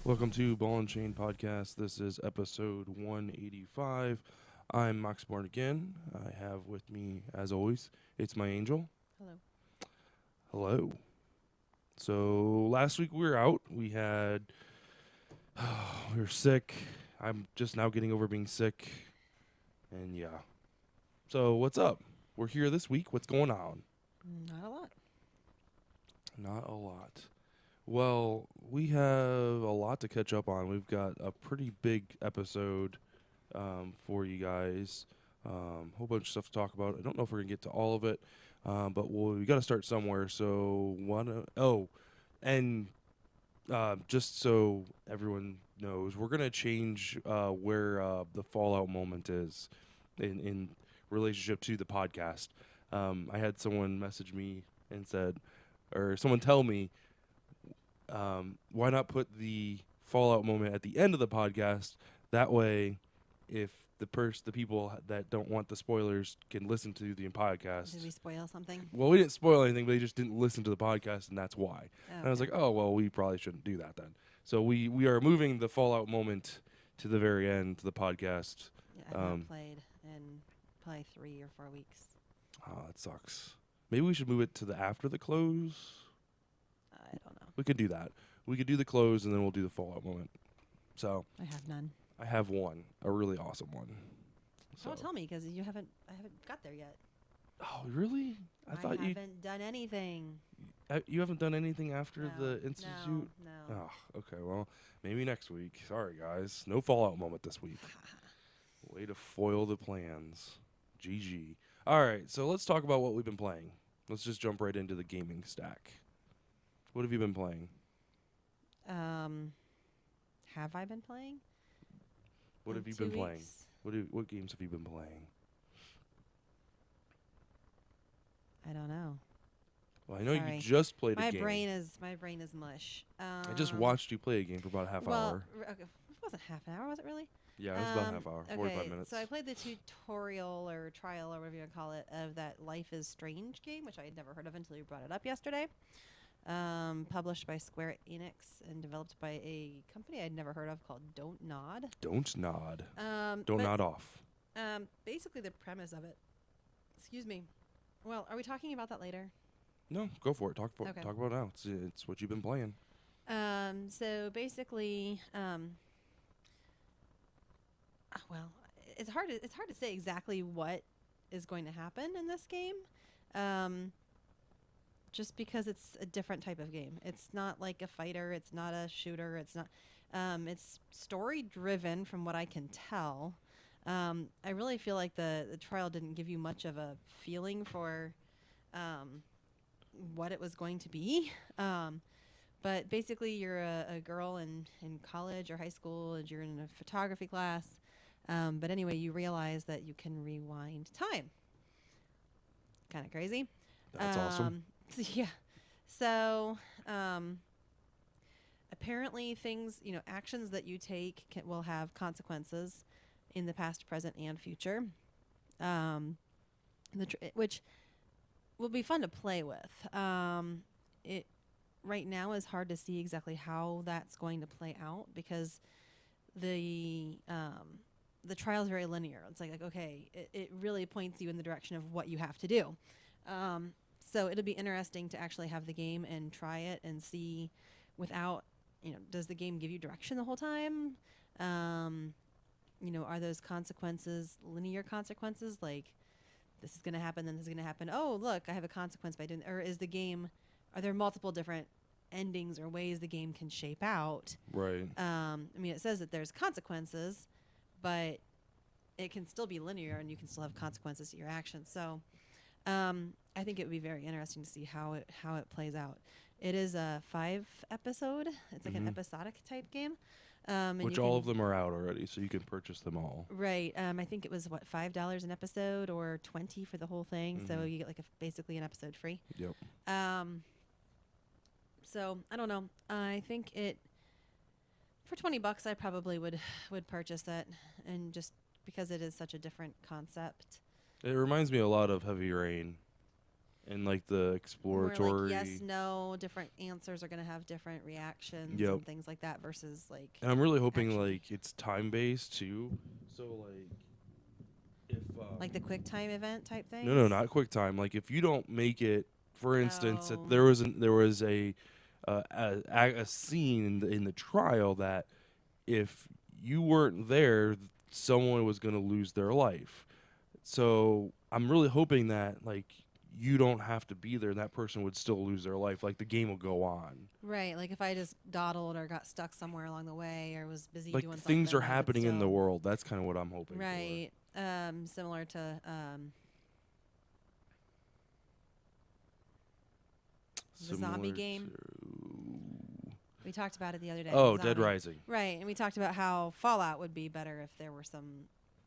Welcome to Ball and Chain Podcast. This is episode 185. I'm Max Born again. I have with me, as always, it's my angel. Hello. Hello. So last week we were out. We were sick. I'm just now getting over being sick. And yeah. So what's up? We're here this week. What's going on? Not a lot. Not a lot. Well, we have a lot to catch up on. We've got a pretty big episode for you guys. Whole bunch of stuff to talk about. I don't know if we're gonna get to all of it, but we got to start somewhere. So just so everyone knows, we're gonna change where the Fallout moment is in relationship to the podcast. I had someone message me and said, or someone tell me, why not put the Fallout moment at the end of the podcast? That way, if the people that don't want the spoilers can listen to the podcast. Did we spoil something? Well, we didn't spoil anything, but they just didn't listen to the podcast, and that's why. Oh, And I was like, oh, well, we probably shouldn't do that then. So we are moving the Fallout moment to the very end of the podcast. Yeah, I haven't played in probably 3 or 4 weeks. Oh, that sucks. Maybe we should move it to the after the close. I don't know. We could do that. We could do the close, and then we'll do the Fallout moment. So I have none. I have one, a really awesome one. So. Don't tell me because I haven't got there yet. Oh, really? I thought you haven't done anything. you haven't done anything after No, the institute. No. Oh, okay. Well, maybe next week. Sorry, guys. No Fallout moment this week. Way to foil the plans. GG. All right. So let's talk about what we've been playing. Let's just jump right into the gaming stack. What have you been playing? Have I been playing? What have you been playing? What games have you been playing? I don't know. Well, I know Sorry. you just played a My game. brain is mush. I just watched you play a game for about a half hour. Okay, it wasn't half an hour, was it really? Yeah, it was about a half hour, 45 Okay, minutes. so I played the tutorial or trial or whatever you want to call it of that Life is Strange game, which I had never heard of until you brought it up yesterday. Published by Square Enix and developed by a company I'd never heard of called Don't Nod. Don't nod. Don't but, nod off. Basically, the premise of it. Excuse me. Well, are we talking about that later? No, go for it. Okay. Talk about it now. It's what you've been playing. So basically, well, it's hard to say exactly what is going to happen in this game. Just because it's a different type of game. It's not like a fighter. It's not a shooter. It's not. It's story driven, from what I can tell. I really feel like the trial didn't give you much of a feeling for what it was going to be. But basically, you're a girl in college or high school, and you're in a photography class. But anyway, you realize that you can rewind time. Kind of crazy. That's awesome. Yeah. So, apparently things, actions that you take will have consequences in the past, present, and future. Which will be fun to play with. It right now is hard to see exactly how that's going to play out because the trial is very linear. It's like okay, it really points you in the direction of what you have to do. So it'll be interesting to actually have the game and try it and see without, does the game give you direction the whole time? Are those consequences linear consequences? Like this is going to happen, then this is going to happen. Oh, look, I have a consequence by doing, or are there multiple different endings or ways the game can shape out? Right. It says that there's consequences, but it can still be linear and you can still have consequences to your actions. So, I think it would be very interesting to see how it plays out. It is a 5-episode. It's like an episodic type game. Which all of them are out already, so you can purchase them all. Right. I think it was $5 an episode or $20 for the whole thing. So you get like basically an episode free. Yep. So I don't know. I think for $20 I probably would purchase that, and just because it is such a different concept. It reminds me a lot of Heavy Rain. and like the More exploratory. like yes, no, different answers are going to have different reactions Yep. and things like that versus like And I'm really hoping action. like it's time based too. So like if Like the quick time event type no, things. not quick time. Like if you don't make it, for instance, that Oh, there was a scene in the trial that if you weren't there, someone was going to lose their life. So I'm really hoping that like you don't have to be there, and that person would still lose their life. Like the game will go on. right. Like if I just dawdled or got stuck somewhere along the way or was busy Like doing things something, are I would happening in the still. world. That's kind of what I'm hoping Right. Similar to for. the zombie Similar game. to. We talked about it the other day. Oh, the Dead zombie. Rising. Right, and we talked about how Fallout would be better if there were some,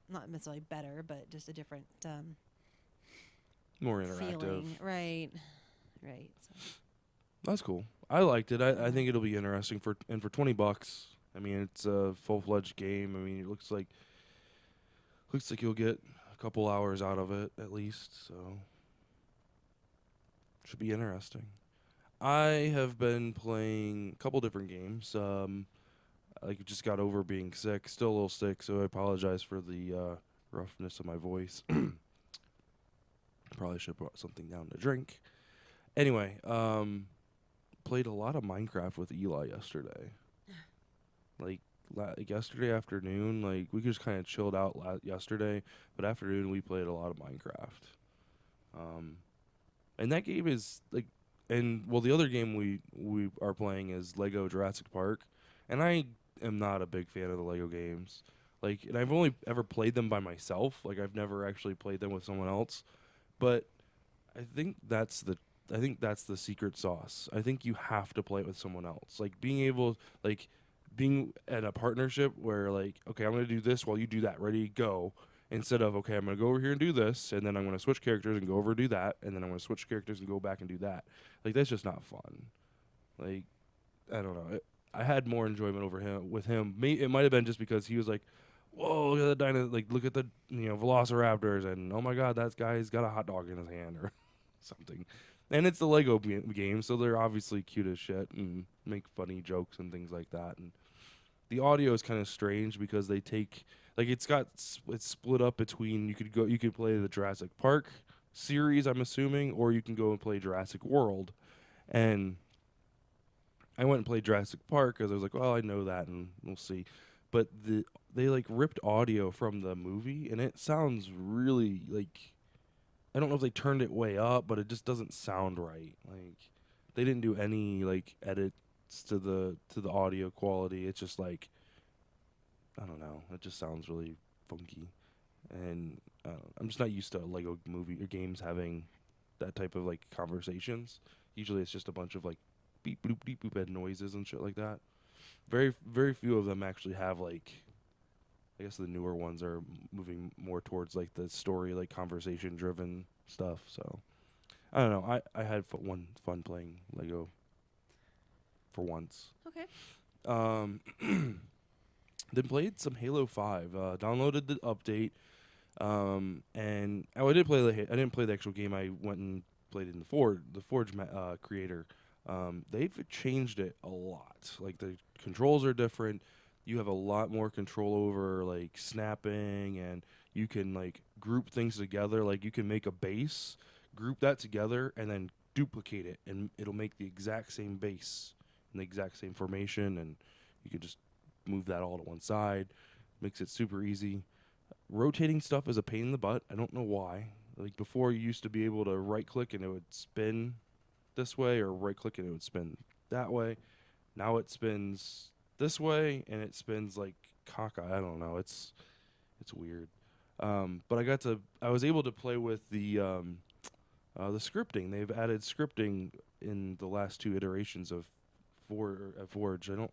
not necessarily better, but just a different More interactive. feeling. Right. Right. So. That's cool. I liked it. I Yeah. think it'll be interesting for $20. I mean, it's a full-fledged game. I mean, it looks like you'll get a couple hours out of it at least. So should be interesting. I have been playing a couple different games. I just got over being sick, still a little sick, so I apologize for the roughness of my voice. Probably should have brought something down to drink. Anyway, played a lot of Minecraft with Eli yesterday. Like yesterday afternoon, like we just kind of chilled out yesterday, but afternoon we played a lot of Minecraft. And that game is like, and well, the other game we are playing is Lego Jurassic Park, and I am not a big fan of the Lego games. Like, and I've only ever played them by myself. Like, I've never actually played them with someone else. But I think that's the secret sauce. I think you have to play it with someone else. Like being in a partnership where like, okay, I'm gonna do this while you do that. Ready, go. Instead of okay, I'm gonna go over here and do this, and then I'm gonna switch characters and go over and do that, and then I'm gonna switch characters and go back and do that. Like that's just not fun. Like I don't know. I had more enjoyment over him with him. It might have been just because he was like, "Whoa, look at the look at the Velociraptors," and oh my God, that guy's got a hot dog in his hand or something. And it's the Lego game, so they're obviously cute as shit and make funny jokes and things like that. And the audio is kind of strange because they take like it's split up between you could play the Jurassic Park series, I'm assuming, or you can go and play Jurassic World. And I went and played Jurassic Park because I was like, well, I know that, and we'll see. But they like ripped audio from the movie, and it sounds really like I don't know if they turned it way up, but it just doesn't sound right. Like they didn't do any like edits to the audio quality. It's just like I don't know. It just sounds really funky, and I'm just not used to Lego movie or games having that type of like conversations. Usually, it's just a bunch of like beep boop beep boop and noises and shit like that. Very few of them actually have like. I guess the newer ones are moving more towards like the story, like conversation driven stuff. So I don't know. I had fun playing Lego for once. Okay. Then played some Halo 5. Downloaded the update. And I didn't play I didn't play the actual game. I went and played in the Forge creator. They've changed it a lot. Like the controls are different. You have a lot more control over like snapping, and you can like group things together. Like you can make a base, group that together, and then duplicate it, and it'll make the exact same base and the exact same formation, and you can just move that all to one side. Makes it super easy. Rotating stuff is a pain in the butt. I don't know why. Like before, you used to be able to right click and it would spin this way, or right click and it would spin that way. Now it spins this way and it spins like cockeye. I don't know. It's weird. But I was able to play with the scripting. They've added scripting in the last two iterations of Forge. I don't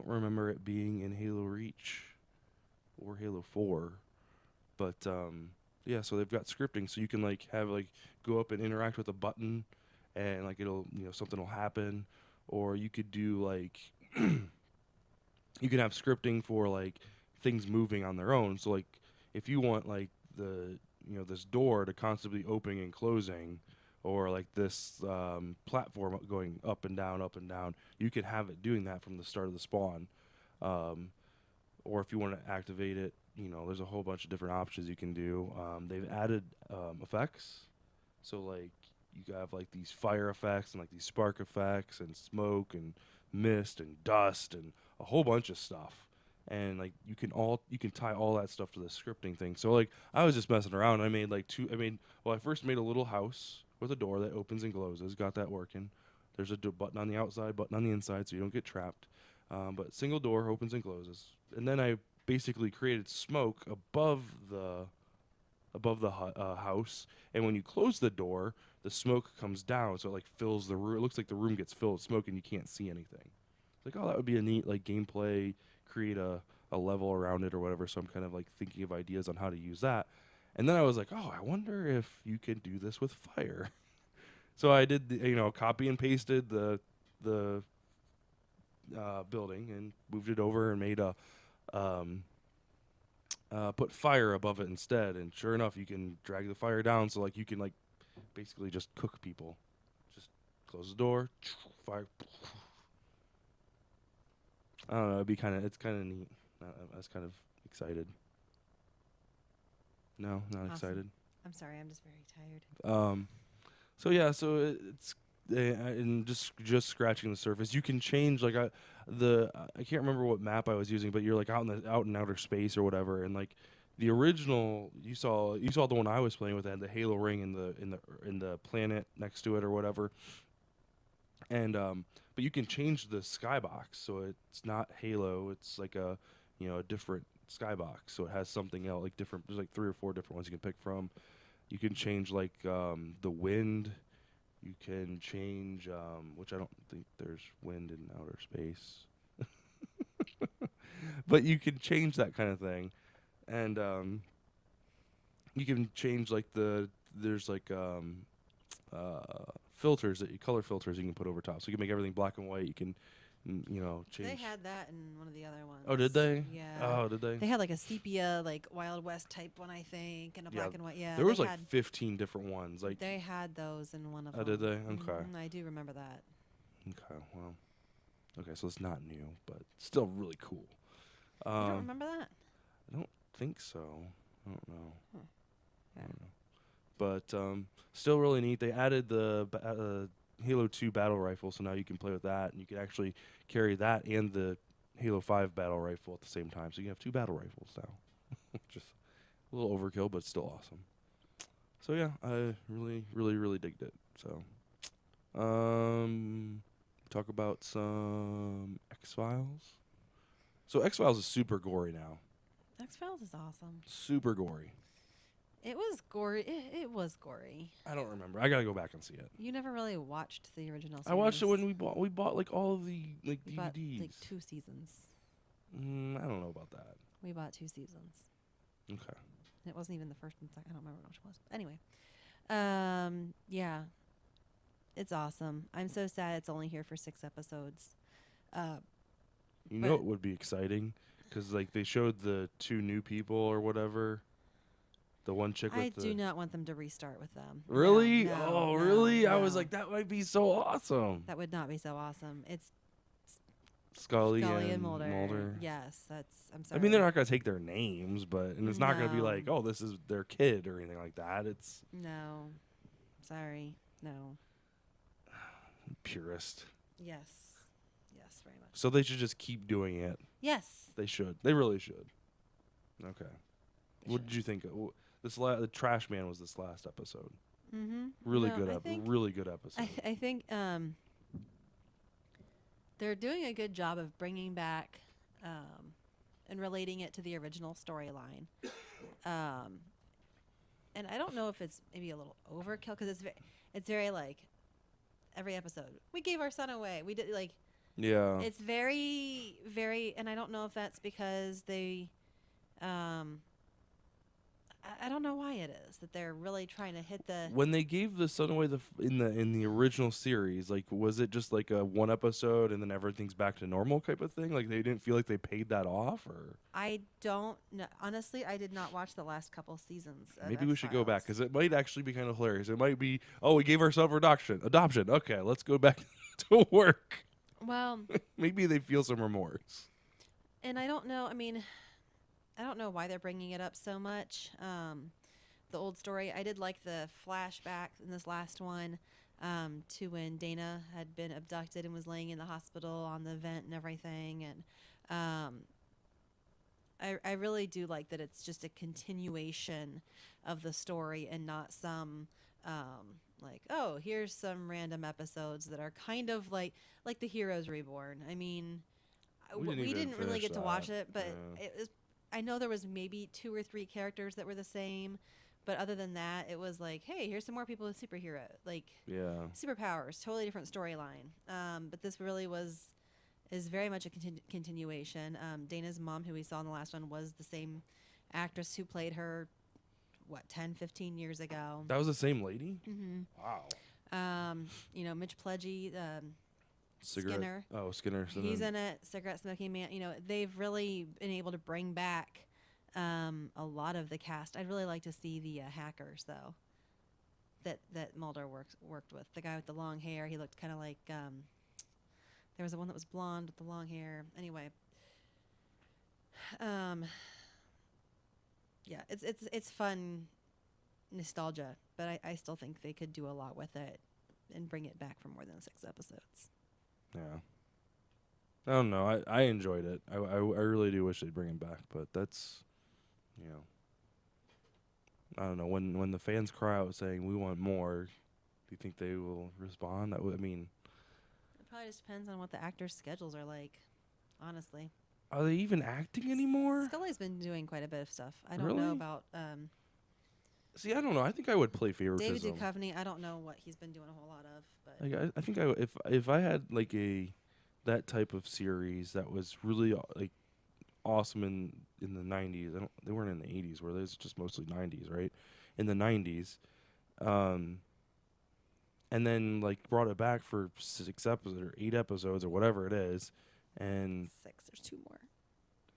remember it being in Halo Reach or Halo 4. But yeah, so they've got scripting, so you can like have like go up and interact with a button, and like it'll something will happen, or you could do like you can have scripting for like things moving on their own. So like if you want like the this door to constantly opening and closing, or like this platform going up and down, up and down. You can have it doing that from the start of the spawn. Um, or if you want to activate it, there's a whole bunch of different options you can do. They've added effects, so like you have like these fire effects and like these spark effects and smoke and mist and dust and a whole bunch of stuff. And like you can tie all that stuff to the scripting thing. So like I was just messing around. I first made a little house with a door that opens and closes. Got that working. There's a button on the outside, button on the inside, so you don't get trapped. But single door opens and closes. And then I basically created smoke above the house. And when you close the door, the smoke comes down, so it like fills the room. It looks like the room gets filled with smoke, and you can't see anything. It's like, oh, that would be a neat like gameplay. Create a level around it or whatever. So I'm kind of like thinking of ideas on how to use that. And then I was like, oh, I wonder if you can do this with fire. So I did, copy and pasted the building and moved it over and made put fire above it instead. And sure enough, you can drag the fire down, so like you can like basically just cook people. Just close the door, fire. I don't know. It's kind of neat. I was kind of excited. No, not Awesome. excited. I'm sorry, I'm just very tired. So yeah, it's and just scratching the surface. You can change like I can't remember what map I was using, but you're like out in outer space or whatever, and like the original you saw the one I was playing with, that had the Halo ring in the planet next to it or whatever, and but you can change the skybox, so it's not Halo, it's like a different skybox, so it has something else like different. There's like 3 or 4 different ones you can pick from. You can change like the wind. You can change, which I don't think there's wind in outer space, but you can change that kind of thing, and you can change like there's like filters color filters you can put over top, so you can make everything black and white. You can change. They had that in one of the other ones. Oh, did they? Yeah. Oh, did they? They had like a sepia, like Wild West type one, I think, and a black and white. Yeah. There was they like had, 15 different ones. Like they had those in one of them. Oh, did they? Okay. I do remember that. Okay. Well. Okay, so it's not new, but still really cool. You don't remember that? I don't think so. I don't know. Huh. Yeah. I don't know. But still really neat. They added the Halo 2 battle rifle, so now you can play with that, and you can actually carry that and the Halo 5 battle rifle at the same time. So you have 2 battle rifles now. Just a little overkill, but still awesome. So yeah, I really, really, really digged it. So, talk about some X-Files. So X-Files is super gory now. X-Files is awesome. Super gory. It was gory. It was gory. I don't remember. I gotta go back and see it. You never really watched the original series. I watched it when we bought like all of the like We DVDs. bought like 2 seasons. I don't know about that. We bought 2 seasons. Okay. It wasn't even the first and second. I don't remember which was. Anyway, yeah, it's awesome. I'm so sad it's only here for 6 episodes. You know it would be exciting because like they showed the 2 new people or whatever. The one chick with I do not want them to restart with them. Really? No, Oh, no, really? I was no. like, that might be so awesome. That would not be so awesome. It's Scully and and Mulder. Yes, I'm sorry. I mean, they're not going to take their names, and it's not going to be No. like, oh, this is their kid or anything like that. It's No. Sorry. No. purist. Yes. Yes, very much. So they should just keep doing it. Yes. They should. They really should. Okay. they What should. did you think? The Trash Man was this last episode. Mm-hmm. Really No, good I episode. think- Really good episode. I think they're doing a good job of bringing back and relating it to the original storyline. And I don't know if it's maybe a little overkill because it's very like every episode we gave our son away. We did like yeah. it's very very, and I don't know if that's because they I don't know why it is that they're really trying to hit the. When they gave the son away in the original series, like was it just like a one episode and then everything's back to normal type of thing? Like they didn't feel like they paid that off, or I don't know. Honestly, I did not watch the last couple seasons. Of maybe we should go back X-Files. because it might actually be kind of hilarious. It might be, oh, we gave ourselves adoption. Okay, let's go back to work. Well, Maybe they feel some remorse. and I don't know. I mean, I don't know why they're bringing it up so much. The old story. I did like the flashback in this last one to when Dana had been abducted and was laying in the hospital on the vent and everything. And I really do like that it's just a continuation of the story and not some like, oh, here's some random episodes that are kind of like the Heroes Reborn. I mean, we didn't really get to watch it, but it was. I know there was maybe 2 or 3 characters that were the same, but other than that, it was like, hey, here's some more people with superpowers, totally different storyline. But this really is very much a continuation. Dana's mom, who we saw in the last one, was the same actress who played her, 10, 15 years ago. That was the same lady. Mm-hmm. Wow. Mitch Pledgy, Cigarette. Skinner. Oh, Skinner. So He's then- in it. Cigarette smoking man. They've really been able to bring back a lot of the cast. I'd really like to see the hackers though. That Mulder worked with. The guy with the long hair. He looked kind of like. There was the one that was blonde with the long hair. Anyway. Yeah, it's fun nostalgia, but I still think they could do a lot with it and bring it back for more than 6 episodes. Yeah. I don't know. I enjoyed it. I really do wish they'd bring him back, but that's, I don't know. When the fans cry out saying we want more, do you think they will respond? I mean, It probably just depends on what the actors' schedules are like, honestly. are they even acting anymore? Scully's been doing quite a bit of stuff. I don't Really? know about See, I don't know. I think I would play favoritism. David Duchovny. I don't know what he's been doing a whole lot of, but Like I think if I had like that type of series that was really like awesome in the 90s. They weren't in the 80s, where it's just mostly 90s, right? In the 90s, and then like brought it back for 6 episodes or 8 episodes or whatever it is, and 6. There's 2 more.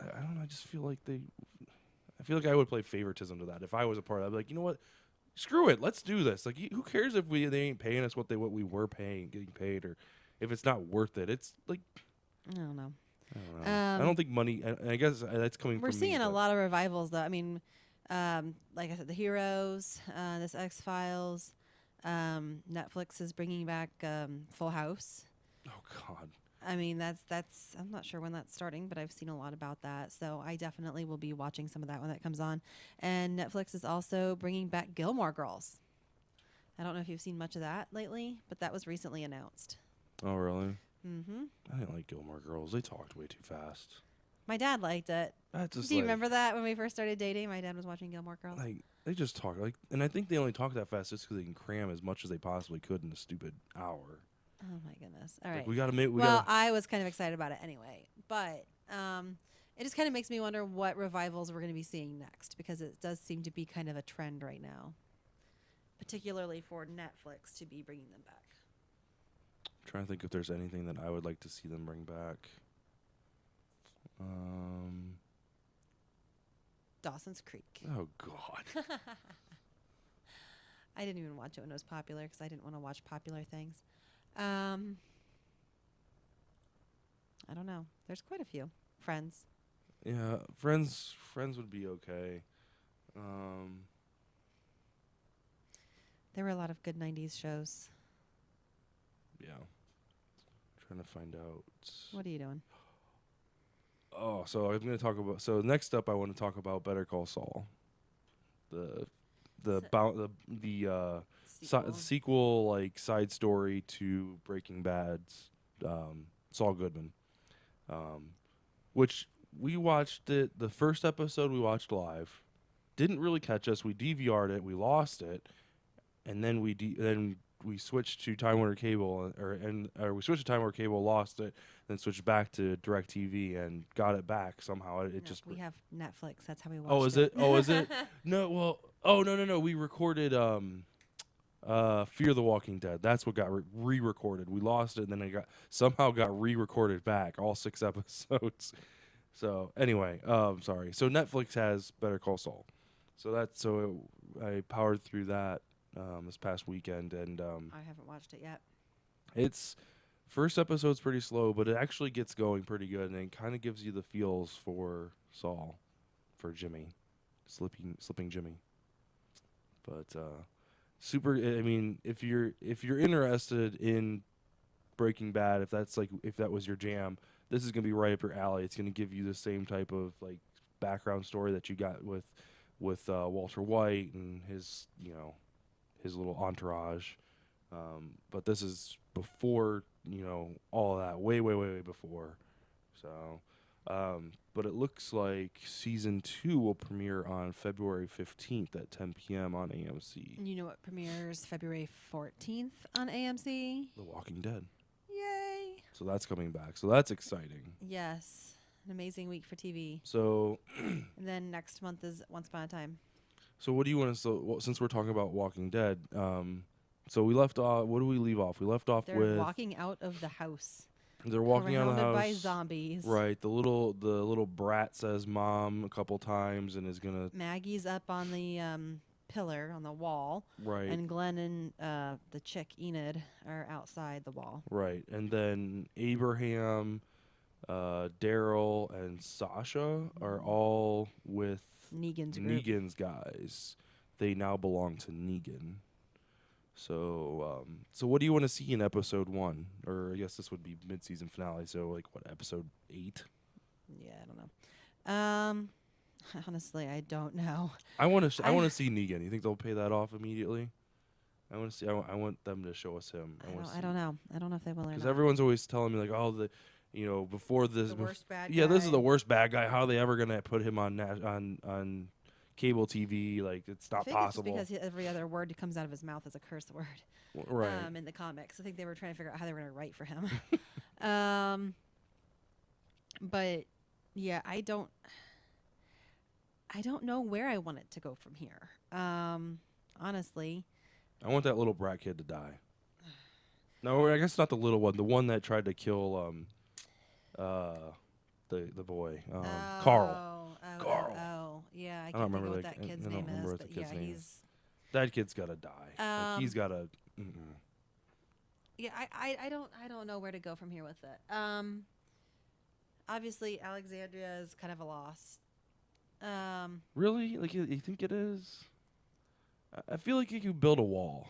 I don't know. I just feel like I feel like I would play favoritism to that if I was a part of it. I'd be like, you know what? Screw it. Let's do this. Like, who cares if they ain't paying us what we were getting paid, or if it's not worth it. It's like, I don't know. I don't know. I don't think money. And I guess that's coming We're from seeing me, a but- lot of revivals, though. I mean, like I said, the Heroes, this X-Files. Netflix is bringing back Full House. Oh God. I mean, that's. I'm not sure when that's starting, but I've seen a lot about that, so I definitely will be watching some of that when that comes on. And Netflix is also bringing back Gilmore Girls. I don't know if you've seen much of that lately, but that was recently announced. Oh really? Mm-hmm. I didn't like Gilmore Girls. They talked way too fast. My dad liked it. That's just Do you remember that when we first started dating? My dad was watching Gilmore Girls. like they just talk like, and I think they only talk that fast just because they can cram as much as they possibly could in a stupid hour. Oh my goodness! All Like, right. we gotta make. Well, I was kind of excited about it anyway, but it just kind of makes me wonder what revivals we're going to be seeing next, because it does seem to be kind of a trend right now, particularly for Netflix to be bringing them back. Trying to think if there's anything that I would like to see them bring back. Dawson's Creek. Oh God. I didn't even watch it when it was popular because I didn't want to watch popular things. I don't know. There's quite a few. Friends. Yeah, Friends would be okay. There were a lot of good 90s shows. Yeah. Trying to find out. What are you doing? Oh, so I'm going to talk about. So next up, I want to talk about Better Call Saul. The Sequel. sequel, like side story to Breaking Bad's Saul Goodman, which we watched it. The first episode we watched live, didn't really catch us. We DVR'd it, we lost it, and then then we switched to Time Warner Cable, or we switched to Time Warner Cable, lost it, then switched back to DirecTV and got it back somehow. It No, just we have Netflix. That's how we watched oh is it? Oh is it? No, well, oh no. We recorded Fear the Walking Dead. That's what got re-recorded. We lost it, and then it somehow got re-recorded back, all 6 episodes. So anyway, sorry. So Netflix has Better Call Saul. So I powered through that this past weekend, and I haven't watched it yet. it's first episode's pretty slow, but it actually gets going pretty good, and it kind of gives you the feels for Saul, for Jimmy, slipping Jimmy. But super. I mean, if you're interested in Breaking Bad, if that was your jam, this is gonna be right up your alley. It's gonna give you the same type of like background story that you got with Walter White and his little entourage. But this is before all of that, way before. So, but it looks like season 2 will premiere on February 15th at 10 p.m. on AMC. You know what premieres February 14th on AMC? The Walking Dead. Yay! So that's coming back. So that's exciting. Yes, an amazing week for TV. So, And then next month is Once Upon a Time. so what do you want to? Since we're talking about Walking Dead, so we left off. What do we leave off? We left off They're with walking out of the house. they're walking out of the surrounded house. by zombies. Right. The little brat says "mom" a couple times and is gonna. Maggie's up on the pillar on the wall, Right. and Glenn and the chick Enid are outside the wall. Right. And then Abraham, Daryl, and Sasha are all with Negan's group. Negan's guys. They now belong to Negan. So, so what do you want to see in episode 1? Or I guess this would be mid-season finale. So, like, what, episode 8? Yeah, I don't know. Honestly, I don't know. I want to see Negan. You think they'll pay that off immediately? I want to see. I want them to show us him. I don't know. I don't know if they will or Because not. everyone's always telling me like, oh, before this, The worst bad yeah, this is guy. the worst bad guy. How are they ever gonna put him on cable TV? Like, it's I not think possible. it's because every other word that comes out of his mouth is a curse word. Right. In the comics, I think they were trying to figure out how they were going to write for him. But yeah, I don't know where I want it to go from here. Honestly, I want that little brat kid to die. No, I guess not the little one. The one that tried to kill the boy, Carl. Carl. Oh, yeah. I don't can't think remember of what that- that kid's I don't name remember is, what the but kid's yeah, name he's. That kid's gotta die. Like, he's gotta. Yeah, I don't know where to go from here with it. Obviously Alexandria is kind of a loss. Really? Like, you think it is? I feel like you could build a wall.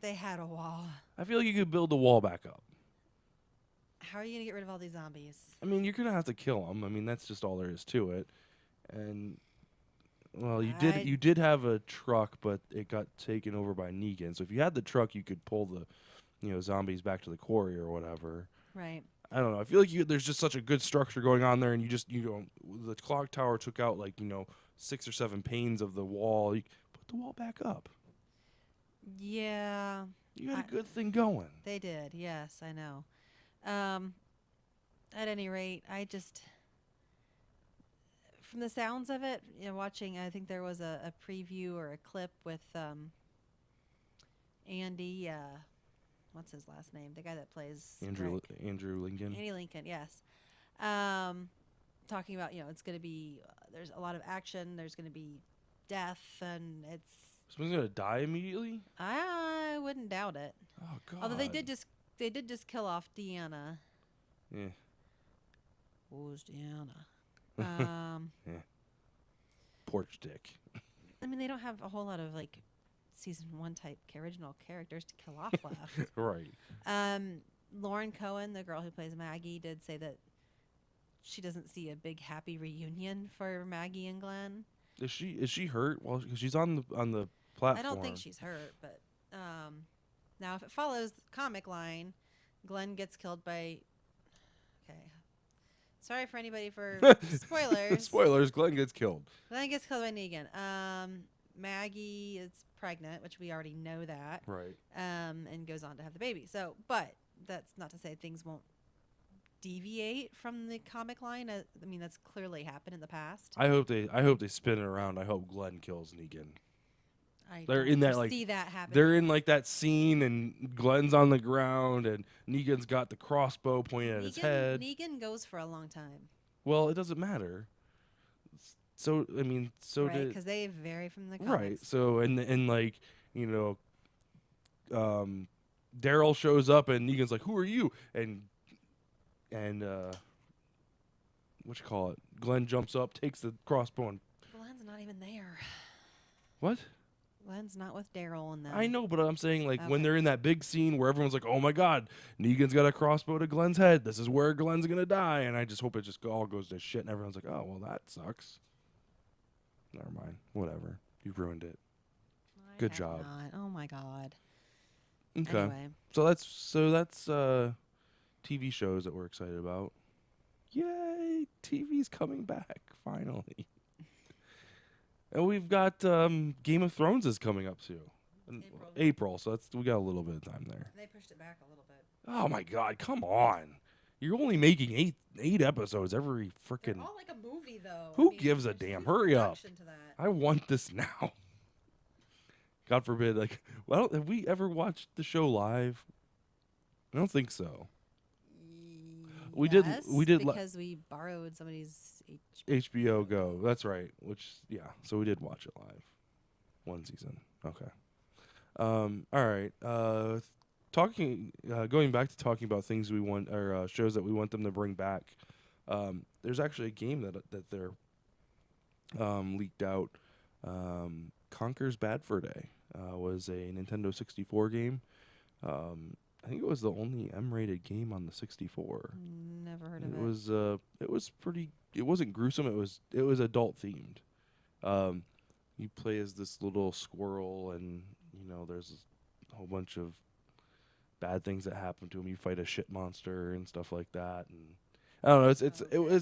They had a wall. I feel like you could build the wall back up. How are you gonna get rid of all these zombies? I mean, you're gonna have to kill them. I mean, that's just all there is to it. And well, you did have a truck, but it got taken over by Negan. So if you had the truck, you could pull the, zombies back to the quarry or whatever. Right. I don't know. I feel like there's just such a good structure going on there, and the clock tower took out 6 or 7 panes of the wall. You put the wall back up. Yeah. You had a good thing going. They did. Yes, I know. At any rate, I just, from the sounds of it, watching, I think there was a preview or a clip with Andy, what's his last name? The guy that plays Andrew Lincoln. Andy Lincoln, yes. Talking about, it's going to be, there's a lot of action, there's going to be death, and it's... Someone's going to die immediately? I wouldn't doubt it. Oh, God. Although they did just kill off Deanna. Yeah. Who's Deanna? Yeah. Porch dick. I mean, they don't have a whole lot of season 1 type original characters to kill off left. Right. Lauren Cohen, the girl who plays Maggie, did say that she doesn't see a big happy reunion for Maggie and Glenn. Is she hurt? Well, because she's on the platform. I don't think she's hurt, but now if it follows the comic line, Glenn gets killed by. Okay, sorry for anybody for spoilers. Spoilers. Glenn gets killed. Glenn gets killed by Negan. Maggie is pregnant, which we already know that, Right. and goes on to have the baby. So, but that's not to say things won't deviate from the comic line. I mean, that's clearly happened in the past. I hope they spin it around. I hope Glenn kills Negan. I They're don't in that, like, foresee that happening. They're in like that scene, and Glenn's on the ground, and Negan's got the crossbow pointed at his head. Negan goes for a long time. Well, it doesn't matter. So I mean, so right, did because they vary from the comics. right. So and like Daryl shows up, and Negan's like, "Who are you?" And what you call it? Glenn jumps up, takes the crossbow, and Glenn's not even there. what? Glenn's not with Daryl and them. I know, but I'm saying, like, when Okay. they're in that big scene where everyone's like, "Oh my God, Negan's got a crossbow to Glenn's head. This is where Glenn's gonna die," and I just hope it just all goes to shit, and everyone's like, "Oh well, that sucks." Never mind. Whatever. You ruined it. I Good have job. not. Oh my God. Okay. Anyway, So that's TV shows that we're excited about. Yay! TV's coming back finally. And we've got Game of Thrones is coming up too. In April, so we got a little bit of time there. they pushed it back a little bit. Oh my God! Come on, you're only making eight episodes every They're freaking. all like a movie, though. Who gives a there's damn? huge Hurry up. production to that. I want this now. God forbid, like, well, have we ever watched the show live? I don't think so. We did because we borrowed somebody's HBO Go. That's right. So we did watch it live. One season. Okay. All right. Going back to talking about things we want, or shows that we want them to bring back. There's actually a game that they're leaked out. Conker's Bad Fur Day was a Nintendo 64 game. I think it was the only M-rated game on the 64. Never heard of It was pretty. It wasn't gruesome. It was adult themed. You play as this little squirrel, and there's a whole bunch of bad things that happen to him. You fight a shit monster and stuff like that, and I don't know.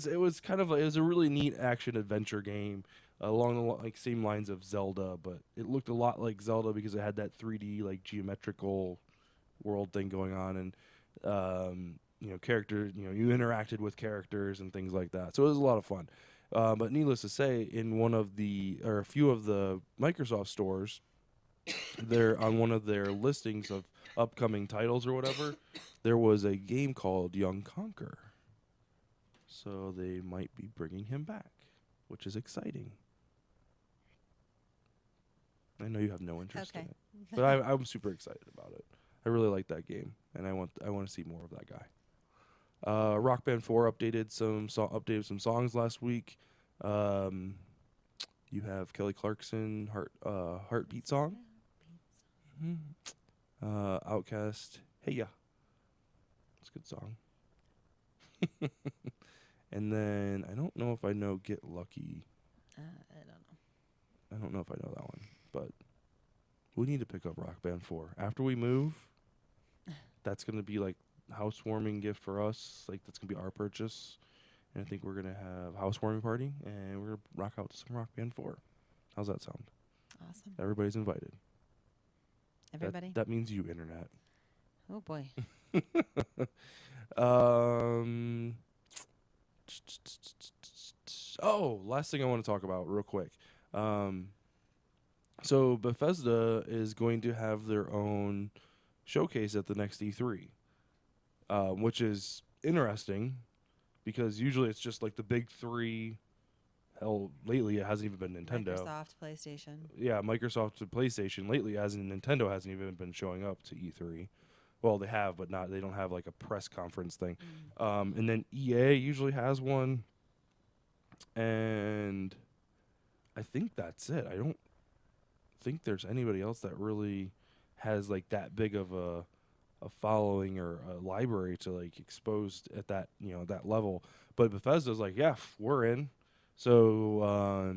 It was kind of it was a really neat action adventure game along the same lines of Zelda, but it looked a lot like Zelda because it had that 3D like geometrical world thing going on, and characters, you interacted with characters and things like that. So it was a lot of fun. But needless to say, in a few of the Microsoft stores, they're on one of their listings of upcoming titles or whatever, there was a game called Young Conquer. So they might be bringing him back, which is exciting. I know you have no interest in it, but I'm super excited about it. I really like that game, and I want to see more of that guy. Rock Band 4 updated some songs last week. You have Kelly Clarkson Heartbeat song. Outcast, Hey Ya. It's a good song. And then I don't know if I know Get Lucky. I don't know. I don't know if I know that one, but we need to pick up Rock Band 4 after we move. That's gonna be like housewarming gift for us. Like that's gonna be our purchase, and I think we're gonna have housewarming party, and we're gonna rock out to some Rock Band 4. How's that sound? Awesome. Everybody's invited. Everybody. That means you, internet. Oh boy. Last thing I want to talk about real quick. So Bethesda is going to have their own showcase at the next E3, which is interesting because usually it's just like the big three. Hell, lately it hasn't even been Nintendo. Microsoft, PlayStation. Yeah, Microsoft and PlayStation. Lately, Nintendo hasn't even been showing up to E3. Well, they have, but not. They don't have like a press conference thing. And then EA usually has one, and I think that's it. I don't think there's anybody else that really has like that big of a following or a library to like expose at that that level. But Bethesda's like, yeah, we're in. So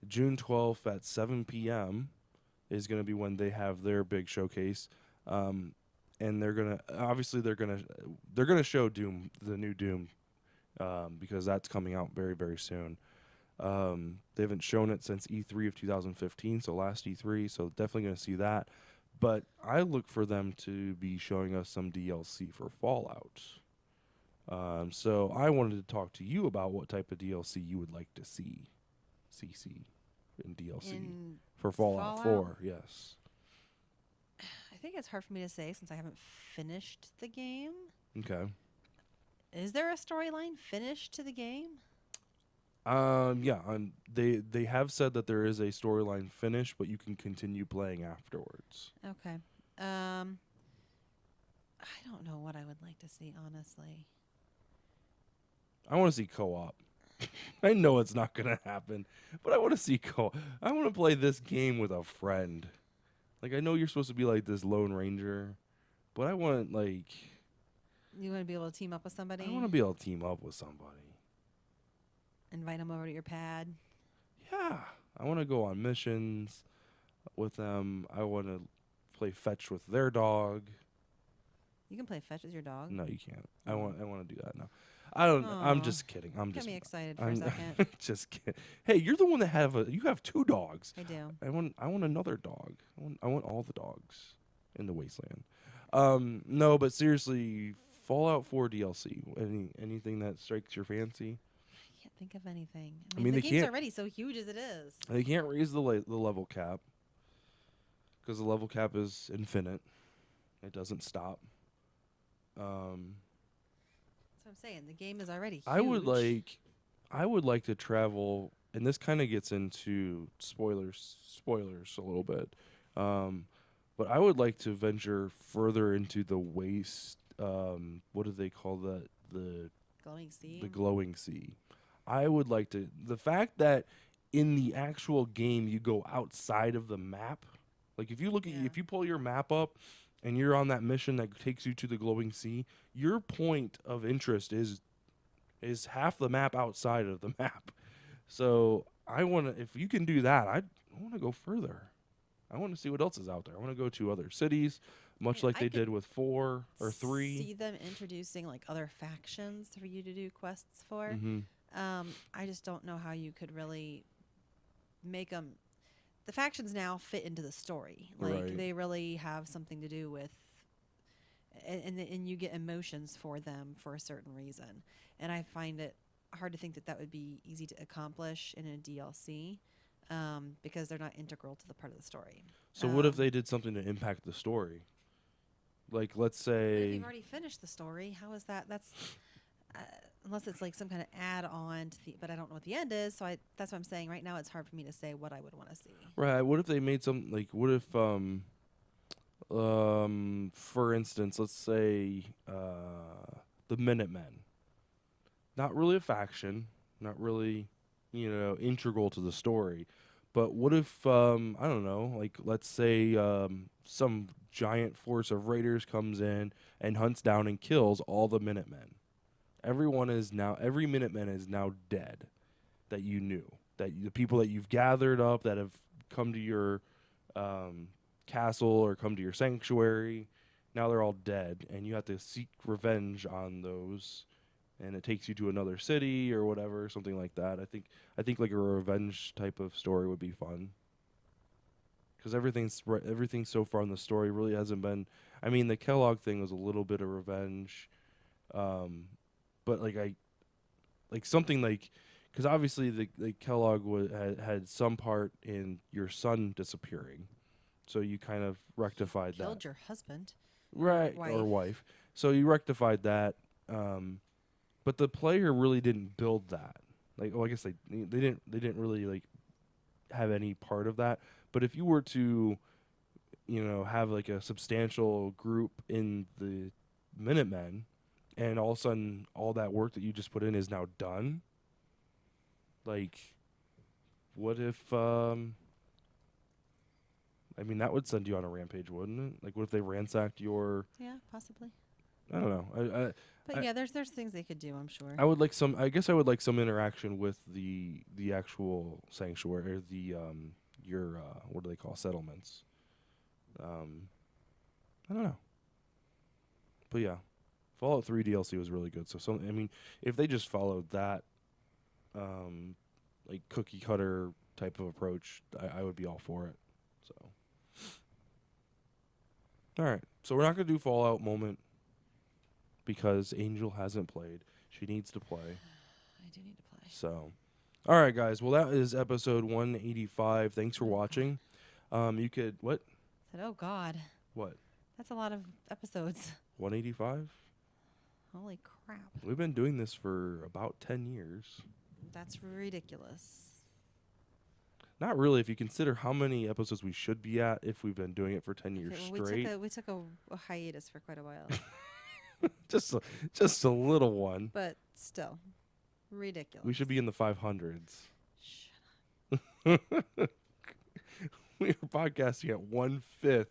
June 12th at 7 p.m. is going to be when they have their big showcase. And they're gonna show Doom, the new Doom, because that's coming out very, very soon. They haven't shown it since E3 of 2015, so last E3. So definitely going to see that. But I look for them to be showing us some DLC for Fallout. So I wanted to talk to you about what type of DLC you would like to see, CC, in DLC In for Fallout Fallout? 4. Yes. I think it's hard for me to say since I haven't finished the game. Okay. Is there a storyline finished to the game? Yeah. They have said that there is a storyline finish, but you can continue playing afterwards. Okay. I don't know what I would like to see, honestly. I want to see co-op. I know it's not gonna happen, but I want to see co. I want to play this game with a friend. Like I know you're supposed to be like this Lone Ranger, but I want like You want to be able to team up with somebody? I want to be able to team up with somebody. Invite them over to your pad. Yeah, I want to go on missions with them. I want to play fetch with their dog. You can play fetch with your dog. No, you can't. I Oh. want to do that now. I don't. I'm Aw. just kidding. I'm Got just. me excited for a I'm second. just kidding. Hey, you're the one that you have 2 dogs. I do. I want another dog. I want all the dogs in the wasteland. No, but seriously, Fallout 4 DLC. Anything that strikes your fancy? I can't think of anything. I mean, mean, they the game's can't- already so huge as it is. They can't raise the level cap because the level cap is infinite. It doesn't stop. That's what I'm saying. The game is already huge. I would like to travel, and this kind of gets into spoilers a little bit. But I would like to venture further into the waste. What do they call that? Glowing sea. The glowing sea. I would like to. The fact that in the actual game you go outside of the map, like if you look at Yeah. if you pull your map up and you're on that mission that takes you to the glowing sea, your point of interest is half the map outside of the map. So I want to. If you can do that, I want to go further. I want to see what else is out there. I want to go to other cities, much Yeah, like I they could did with 4 or 3. See them introducing like other factions for you to do quests for. Mm-hmm. I just don't know how you could really make them. The factions now fit into the story. Like Right. they really have something to do with, and you get emotions for them for a certain reason. And I find it hard to think that would be easy to accomplish in a DLC. Because they're not integral to the part of the story. So what if they did something to impact the story? Like, let's But if say, you've already finished the story, how is that? That's unless it's like some kind of add-on to the. But I don't know what the end is, so that's what I'm saying. Right now, it's hard for me to say what I would want to see. right? What if they made some like? What if, for instance, let's say, the Minutemen. Not really a faction, not really, integral to the story. But what if, I don't know, like let's say some giant force of raiders comes in and hunts down and kills all the Minutemen. Every Minuteman is now dead that you knew. The people that you've gathered up that have come to your castle or come to your sanctuary, now they're all dead, and you have to seek revenge on those. And it takes you to another city or whatever, something like that. I think like a revenge type of story would be fun. Because everything so far in the story really hasn't been. I mean, the Kellogg thing was a little bit of revenge, but like something like, because obviously the Kellogg had some part in your son disappearing, so you kind of rectified that. Killed your husband, Right, or wife. So you rectified that. But the player really didn't build that. Like, well, I guess they didn't really like have any part of that. But if you were to, have like a substantial group in the Minutemen, and all of a sudden all that work that you just put in is now done. Like, what if? I mean, that would send you on a rampage, wouldn't it? Like, what if they ransacked your? yeah, possibly. I don't know. But yeah, there's things they could do. I'm sure. I would like some. I guess I would like some interaction with the actual sanctuary, or the your what do they call settlements? I don't know. But yeah, Fallout 3 DLC was really good. So I mean, if they just followed that, like cookie cutter type of approach, I would be all for it. So, all right. So we're not gonna do Fallout moment because Angel hasn't played. She needs to play. I do need to play. So, all right, guys. Well, that is episode 185. Thanks for watching. You could what? I said, oh God, What? that's a lot of episodes. 185? Holy crap. We've been doing this for about 10 years. That's ridiculous. Not really, if you consider how many episodes we should be at if we've been doing it for 10 years Okay, well, straight. we took a hiatus for quite a while, just a little one. but still, ridiculous. We should be in the 500s. Shut We are podcasting at 1/5.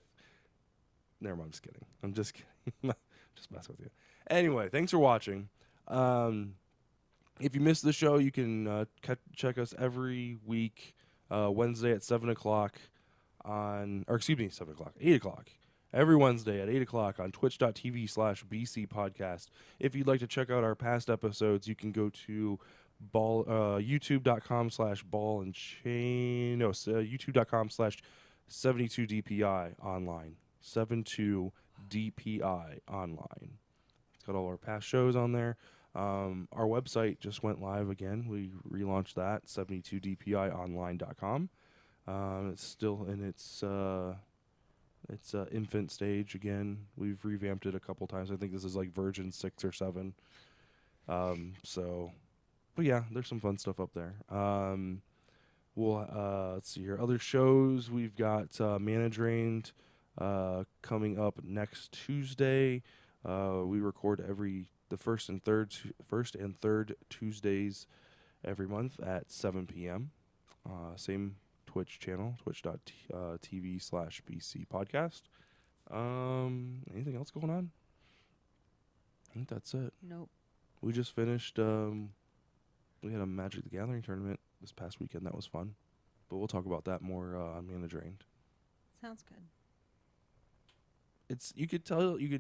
Never mind, I'm just kidding. Just messing with you. Anyway, thanks for watching. If you missed the show, you can check us every week, Wednesday at 7 o'clock 7 o'clock, 8 o'clock. Every Wednesday at 8 o'clock on twitch.tv/BC podcast. If you'd like to check out our past episodes, you can go to youtube.com/ball and chain. No, youtube.com/72DPI online. 72DPI online. It's got all our past shows on there. Our website just went live again. We relaunched that, 72dpionline.com. It's still in its infant stage again. We've revamped it a couple times. I think this is like version 6 or 7. But yeah, there's some fun stuff up there. Let's see here. Other shows, we've got Mana Drained coming up next Tuesday. We record the first and third Tuesdays every month at 7 p.m. Same Twitch channel, twitch.tv/BC podcast. Anything else going on? I think that's it. Nope. We just finished. We had a Magic the Gathering tournament this past weekend. That was fun, but we'll talk about that more on Mana Drained. Sounds good. You can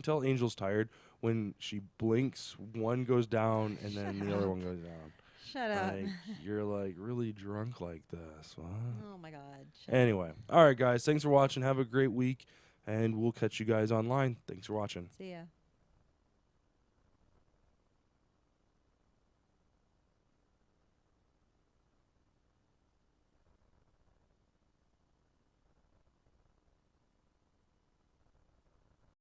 tell Angel's tired when she blinks. One goes down and then the other one goes down. Shut up. Like, you're like really drunk like this. What? Oh my God. Anyway, all right, guys. Thanks for watching. Have a great week, and we'll catch you guys online. Thanks for watching. See ya.